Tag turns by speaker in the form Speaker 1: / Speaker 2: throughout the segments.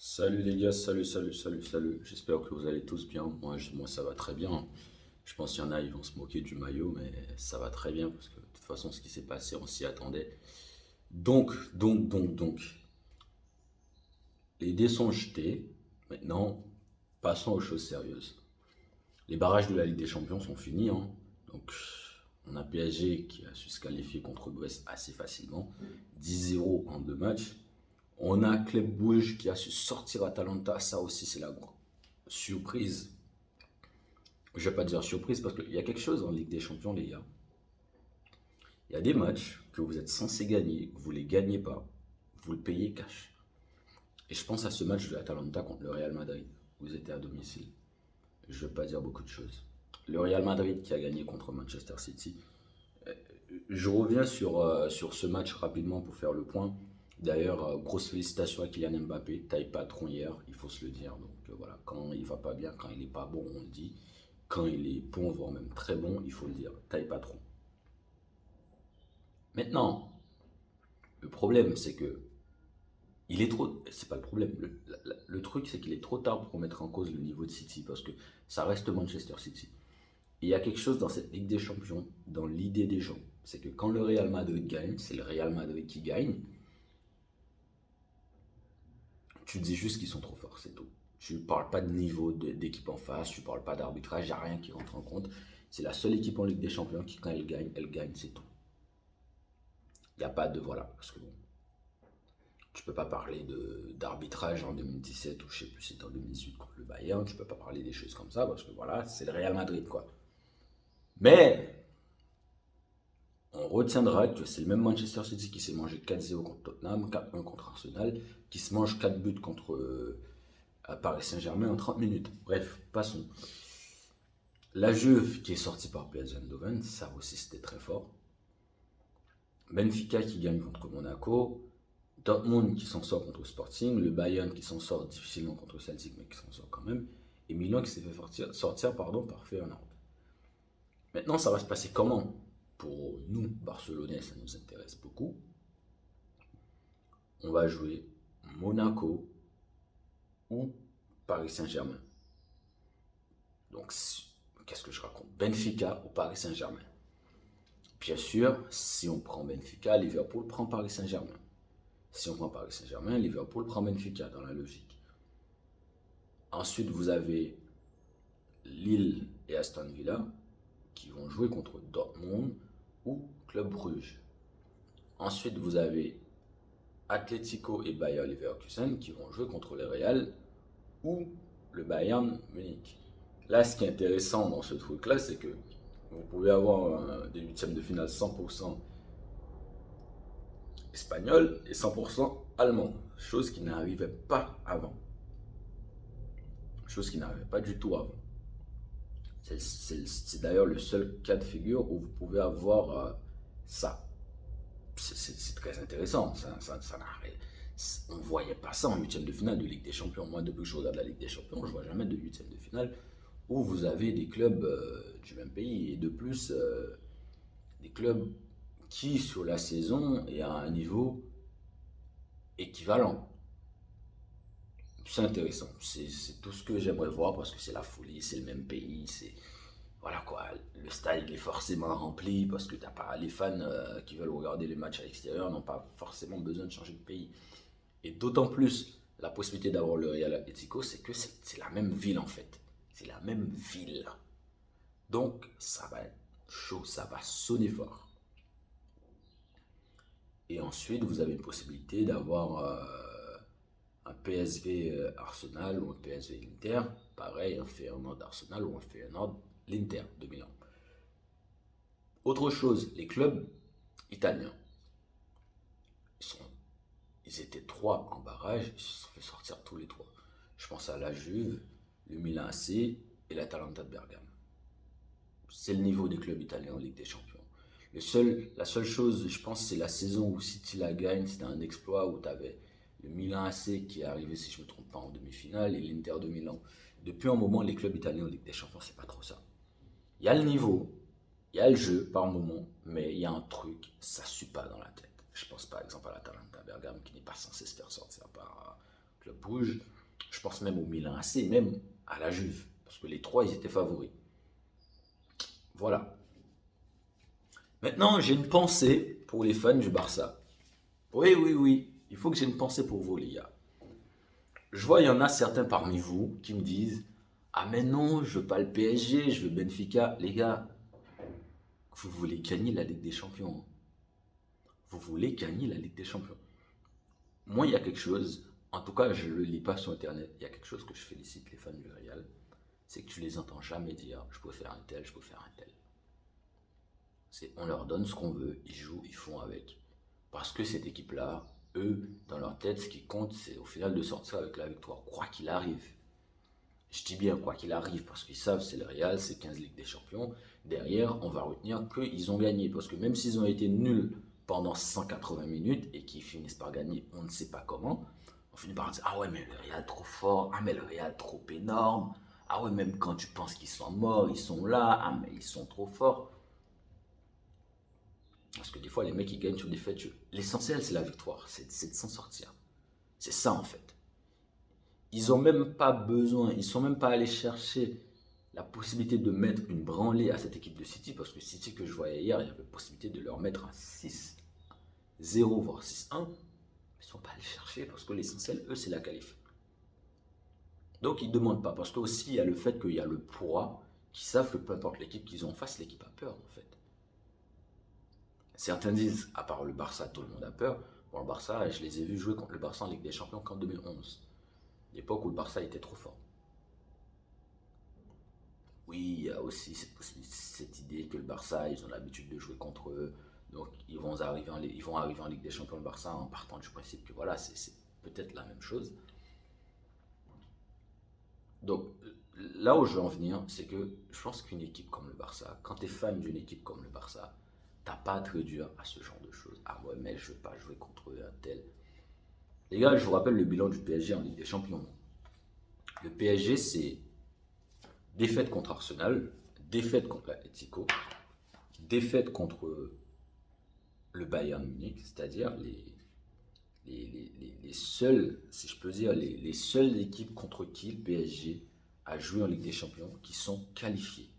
Speaker 1: Salut les gars, salut. J'espère que vous allez tous bien. Moi ça va très bien. Je pense qu'il y en a, ils vont se moquer du maillot, mais ça va très bien parce que de toute façon, ce qui s'est passé, on s'y attendait. Donc, les dés sont jetés. Maintenant, passons aux choses sérieuses. Les barrages de la Ligue des Champions sont finis, hein. Donc, on a PSG qui a su se qualifier contre Brest assez facilement. 10-0 en deux matchs. On a Club Brugge qui a su sortir Atalanta. Ça aussi, c'est la surprise. Je vais pas dire surprise parce qu'il y a quelque chose en Ligue des Champions, les gars. Il y a des matchs que vous êtes censés gagner, vous ne les gagnez pas, vous le payez cash. Et je pense à ce match de l'Atalanta contre le Real Madrid. Vous étiez à domicile. Je ne vais pas dire beaucoup de choses. Le Real Madrid qui a gagné contre Manchester City. Je reviens sur ce match rapidement pour faire le point. D'ailleurs, grosse félicitations à Kylian Mbappé, taille patron hier, il faut se le dire. Donc voilà, quand il va pas bien, quand il est pas bon, on le dit. Quand il est bon, voire même très bon, il faut le dire, taille patron. Maintenant, le problème, c'est que il est trop. C'est pas le problème. Le truc, c'est qu'il est trop tard pour mettre en cause le niveau de City parce que ça reste Manchester City. Et il y a quelque chose dans cette Ligue des Champions, dans l'idée des gens, c'est que quand le Real Madrid gagne, c'est le Real Madrid qui gagne. Tu dis juste qu'ils sont trop forts, c'est tout. Tu ne parles pas de niveau d'équipe en face, tu ne parles pas d'arbitrage, il n'y a rien qui rentre en compte. C'est la seule équipe en Ligue des Champions qui, quand elle gagne, c'est tout. Il n'y a pas de. Voilà. Parce que bon, tu peux pas parler d'arbitrage en 2017 ou je sais plus, c'était en 2018 contre le Bayern, tu peux pas parler des choses comme ça parce que voilà, c'est le Real Madrid quoi. Mais on retiendra que c'est le même Manchester City qui s'est mangé 4-0 contre Tottenham, 4-1 contre Arsenal, qui se mange 4 buts contre Paris Saint-Germain en 30 minutes. Bref, passons. La Juve qui est sortie par PSV Eindhoven, ça aussi c'était très fort. Benfica qui gagne contre Monaco. Dortmund qui s'en sort contre Sporting. Le Bayern qui s'en sort difficilement contre Celtic, mais qui s'en sort quand même. Et Milan qui s'est fait sortir par Feyenoord. Maintenant, ça va se passer comment? Pour nous, Barcelonais, ça nous intéresse beaucoup. On va jouer Monaco ou Paris Saint-Germain. Donc, qu'est-ce que je raconte? Benfica ou Paris Saint-Germain. Bien sûr, si on prend Benfica, Liverpool prend Paris Saint-Germain. Si on prend Paris Saint-Germain, Liverpool prend Benfica dans la logique. Ensuite, vous avez Lille et Aston Villa qui vont jouer contre Dortmund ou Club Brugge. Ensuite, vous avez Atlético et Bayer Leverkusen qui vont jouer contre le Real ou le Bayern Munich. Là, ce qui est intéressant dans ce truc-là, c'est que vous pouvez avoir des huitièmes de finale 100% espagnol et 100% allemand, chose qui n'arrivait pas avant. Chose qui n'arrivait pas du tout avant. C'est d'ailleurs le seul cas de figure où vous pouvez avoir ça. C'est très intéressant. On ne voyait pas ça en huitième de finale de Ligue des Champions. Moi, depuis que je regarde la Ligue des Champions, je ne vois jamais de huitième de finale où vous avez des clubs du même pays et de plus des clubs qui, sur la saison, est à un niveau équivalent. C'est intéressant. C'est tout ce que j'aimerais voir parce que c'est la folie, c'est le même pays, c'est voilà quoi. Le stade il est forcément rempli parce que t'as pas les fans qui veulent regarder les matchs à l'extérieur n'ont pas forcément besoin de changer de pays. Et d'autant plus la possibilité d'avoir le Real Atlético, c'est que c'est la même ville en fait. C'est la même ville. Donc ça va être chaud, ça va sonner fort. Et ensuite, vous avez une possibilité d'avoir un PSV Arsenal ou un PSV Inter. Pareil, un Feyenoord Arsenal ou un Feyenoord l'Inter de Milan. Autre chose, les clubs italiens. Ils, sont, ils étaient trois en barrage, ils se sont fait sortir tous les trois. Je pense à la Juve, le Milan AC et l'Atalanta de Bergame. C'est le niveau des clubs italiens en Ligue des Champions. La seule chose, je pense, c'est la saison où City la gagne. C'était un exploit où tu avais le Milan AC qui est arrivé, si je ne me trompe pas, en demi-finale et l'Inter de Milan. Depuis un moment, les clubs italiens en Ligue des Champions, c'est pas trop ça. Il y a le niveau, il y a le jeu par moment, mais il y a un truc, ça ne suit pas dans la tête. Je pense par exemple à l'Atalanta Bergame qui n'est pas censé se faire sortir clubs rouges. Je pense même au Milan AC, même à la Juve, parce que les trois, ils étaient favoris. Voilà. Maintenant, j'ai une pensée pour les fans du Barça. Oui, oui, oui, il faut que j'ai une pensée pour vous, les gars. Je vois, il y en a certains parmi vous qui me disent, ah mais non, je veux pas le PSG, je veux Benfica. Les gars, vous voulez gagner la Ligue des Champions. Vous voulez gagner la Ligue des Champions. Moi, il y a quelque chose, en tout cas, je ne le lis pas sur Internet, il y a quelque chose que je félicite les fans du Real, c'est que tu les entends jamais dire, je peux faire un tel, je peux faire un tel. On leur donne ce qu'on veut, ils jouent, ils font avec. Parce que cette équipe-là, eux, dans leur tête, ce qui compte, c'est au final de sortir avec la victoire, quoi qu'il arrive. Je dis bien quoi qu'il arrive, parce qu'ils savent, c'est le Real, c'est 15 Ligues des Champions. Derrière, on va retenir qu'ils ont gagné, parce que même s'ils ont été nuls pendant 180 minutes et qu'ils finissent par gagner, on ne sait pas comment, on finit par dire, ah ouais, mais le Real trop fort, ah mais le Real trop énorme, ah ouais, même quand tu penses qu'ils sont morts, ils sont là, ah mais ils sont trop forts. Parce que des fois, les mecs, ils gagnent sur des faits de jeu. L'essentiel, c'est la victoire, c'est de s'en sortir. C'est ça, en fait. Ils n'ont même pas besoin, ils ne sont même pas allés chercher la possibilité de mettre une branlée à cette équipe de City, parce que City que je voyais hier, il y avait possibilité de leur mettre un 6-0, voire 6-1. Ils ne sont pas allés chercher, parce que l'essentiel, eux, c'est la qualif. Donc, ils ne demandent pas, parce que aussi, il y a le fait qu'il y a le poids, qui savent que peu importe l'équipe qu'ils ont en face, l'équipe a peur, en fait. Certains disent, à part le Barça, tout le monde a peur. Bon, le Barça, je les ai vus jouer contre le Barça en Ligue des Champions qu'en 2011. L'époque où le Barça était trop fort. Oui, il y a aussi cette idée que le Barça, ils ont l'habitude de jouer contre eux. Donc, ils vont arriver en Ligue des Champions, le Barça, en partant du principe que voilà, c'est peut-être la même chose. Donc, là où je veux en venir, c'est que je pense qu'une équipe comme le Barça, quand tu es fan d'une équipe comme le Barça, t'as pas à te réduire à ce genre de choses. Ah ouais, mais je veux pas jouer contre un tel. Les gars, je vous rappelle le bilan du PSG en Ligue des Champions. Le PSG, c'est défaite contre Arsenal, défaite contre l'Atlético, défaite contre le Bayern Munich, c'est-à-dire les seules, si je peux dire, les seules équipes contre qui le PSG a joué en Ligue des Champions qui sont qualifiées.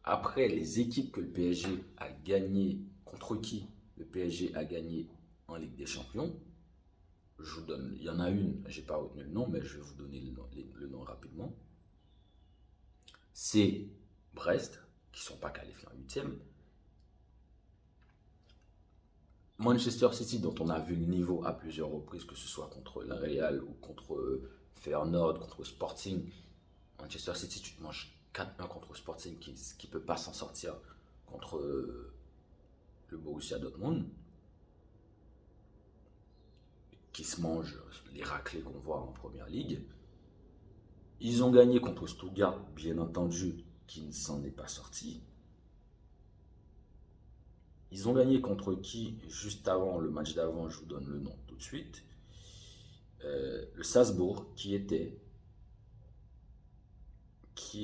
Speaker 1: Après, les équipes que le PSG a gagné, contre qui le PSG a gagné en Ligue des Champions, je vous donne, il y en a une, je n'ai pas retenu le nom, mais je vais vous donner le nom rapidement. C'est Brest, qui ne sont pas qualifiés en huitième. Manchester City, dont on a vu le niveau à plusieurs reprises, que ce soit contre la Real ou contre Feyenoord, contre Sporting. Manchester City, tu te manges 4-1 contre Sporting qui ne peut pas s'en sortir contre le Borussia Dortmund, qui se mange les raclés qu'on voit en première ligue. Ils ont gagné contre Stuttgart, bien entendu, qui ne s'en est pas sorti. Ils ont gagné contre qui juste avant le match d'avant, je vous donne le nom tout de suite. Le Salzbourg, qui est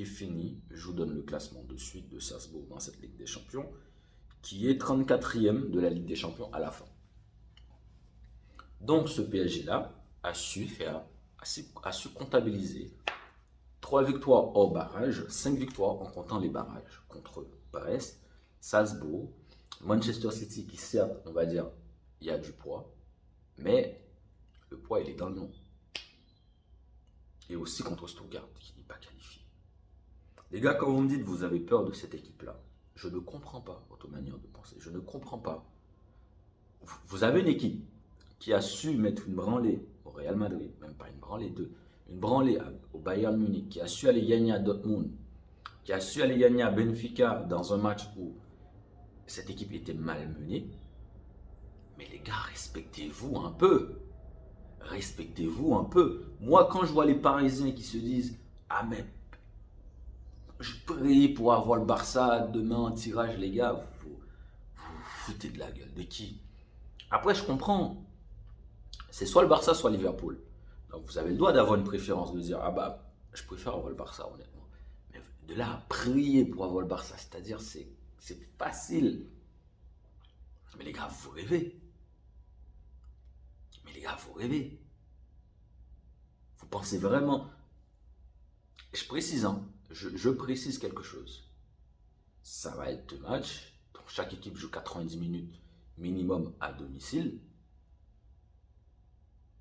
Speaker 1: fini, je vous donne le classement de suite de Salzbourg dans cette Ligue des Champions, qui est 34e de la Ligue des Champions à la fin. Donc ce PSG-là a su comptabiliser 3 victoires hors barrage, 5 victoires en comptant les barrages contre Brest, Salzbourg, Manchester City qui certes, on va dire, il y a du poids, mais le poids il est dans le nom. Et aussi contre Stuttgart qui n'est pas qualifié. Les gars, quand vous me dites que vous avez peur de cette équipe-là, je ne comprends pas votre manière de penser. Je ne comprends pas. Vous avez une équipe qui a su mettre une branlée au Real Madrid, même pas une branlée, une branlée au Bayern Munich, qui a su aller gagner à Dortmund, qui a su aller gagner à Benfica dans un match où cette équipe était malmenée. Mais les gars, respectez-vous un peu. Respectez-vous un peu. Moi, quand je vois les Parisiens qui se disent « Ah mais je prie pour avoir le Barça demain en tirage, les gars, vous foutez de la gueule de qui ?» Après, je comprends. C'est soit le Barça, soit Liverpool. Donc, vous avez le droit d'avoir une préférence, de dire « Ah bah, je préfère avoir le Barça, honnêtement. » Mais de là à prier pour avoir le Barça, c'est-à-dire, c'est facile. Mais les gars, vous rêvez. Mais les gars, vous rêvez. Vous pensez vraiment. Je précise, hein, je précise quelque chose. Ça va être 2 matchs. Donc chaque équipe joue 90 minutes minimum à domicile.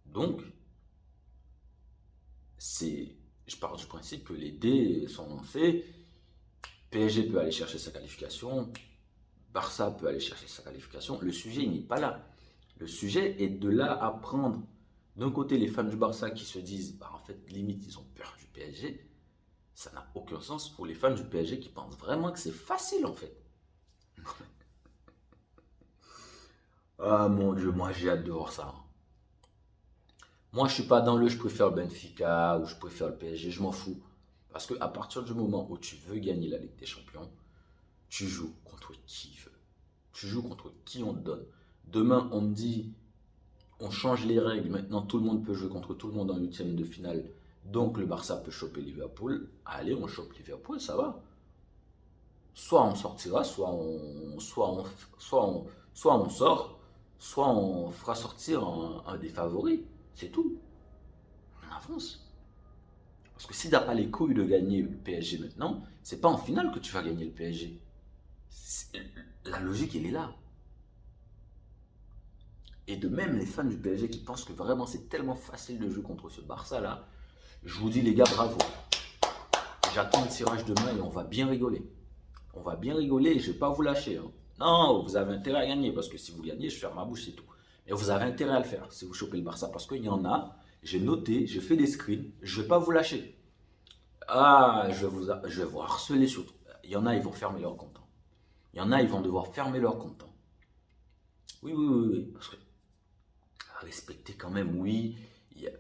Speaker 1: Donc, je pars du principe que les dés sont lancés. PSG peut aller chercher sa qualification. Barça peut aller chercher sa qualification. Le sujet, il n'est pas là. Le sujet est de là à prendre, d'un côté, les fans du Barça qui se disent, bah, en fait, limite, ils ont peur du PSG. Ça n'a aucun sens pour les fans du PSG qui pensent vraiment que c'est facile, en fait. Ah mon Dieu, moi j'ai hâte de voir ça. Moi, je suis pas dans le je préfère le Benfica ou je préfère le PSG, je m'en fous. Parce que à partir du moment où tu veux gagner la Ligue des Champions, tu joues contre qui veut. Tu joues contre qui on te donne. Demain, on me dit, on change les règles. Maintenant, tout le monde peut jouer contre tout le monde en huitième de finale. Donc, le Barça peut choper Liverpool. Allez, on chope Liverpool, ça va. Soit on sortira, soit on sort, soit on fera sortir un des favoris. C'est tout. On avance. Parce que si tu n'as pas les couilles de gagner le PSG maintenant, c'est pas en finale que tu vas gagner le PSG. La logique, elle est là. Et de même, les fans du PSG qui pensent que vraiment c'est tellement facile de jouer contre ce Barça-là, je vous dis les gars, bravo. J'attends le tirage demain et on va bien rigoler. On va bien rigoler et je ne vais pas vous lâcher. Hein. Non, vous avez intérêt à gagner parce que si vous gagnez, je ferme ma bouche, c'est tout. Mais vous avez intérêt à le faire si vous chopez le Barça parce qu'il y en a, j'ai noté, j'ai fait des screens, je ne vais pas vous lâcher. Ah, je vais vous harceler surtout. Il y en a, ils vont fermer leur compte. Hein. Il y en a, ils vont devoir fermer leur compte. Hein. Oui, oui, oui, oui. Parce que respecter quand même, oui.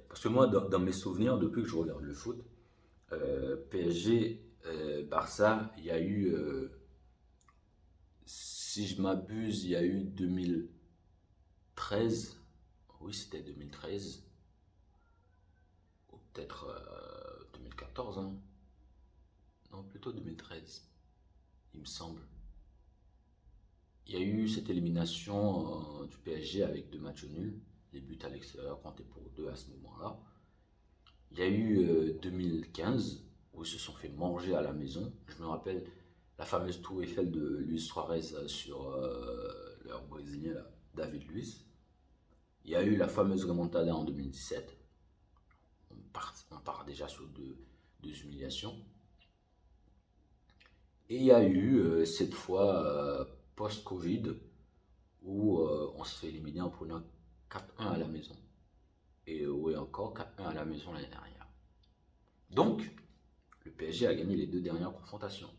Speaker 1: Parce que moi, dans mes souvenirs, depuis que je regarde le foot, PSG, Barça, il y a eu, si je m'abuse, il y a eu 2013. Oui, c'était 2013. Ou peut-être 2014. Hein. Non, plutôt 2013, il me semble. Il y a eu cette élimination du PSG avec 2 matchs nuls. Les buts à l'extérieur comptaient pour 2 à ce moment-là. Il y a eu 2015 où ils se sont fait manger à la maison. Je me rappelle la fameuse tour Eiffel de Luis Suarez sur leur Brésilien, là, David Luiz. Il y a eu la fameuse remontada en 2017. On part déjà sur deux humiliations. Et il y a eu cette fois post-Covid où on se fait éliminer en prenant 4-1 à la maison. Et oui, encore 4-1 à la maison l'année dernière. Donc, le PSG a gagné les 2 dernières confrontations.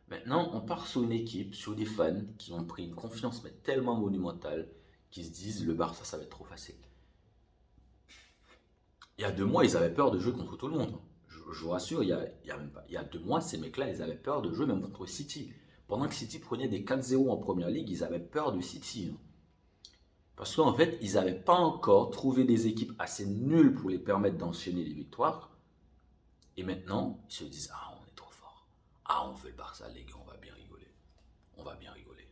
Speaker 1: Maintenant, on part sur une équipe, sur des fans qui ont pris une confiance mais tellement monumentale qu'ils se disent le Barça, ça va être trop facile. Il y a 2 mois, ils avaient peur de jouer contre tout le monde. Je vous rassure, il y a 2 mois, ces mecs-là, ils avaient peur de jouer même contre City. Pendant que City prenait des 4-0 en première ligue, ils avaient peur de City. Hein. Parce qu'en fait, ils n'avaient pas encore trouvé des équipes assez nulles pour les permettre d'enchaîner les victoires. Et maintenant, ils se disent, ah, on est trop fort. Ah, on fait le Barça, les gars, on va bien rigoler. On va bien rigoler.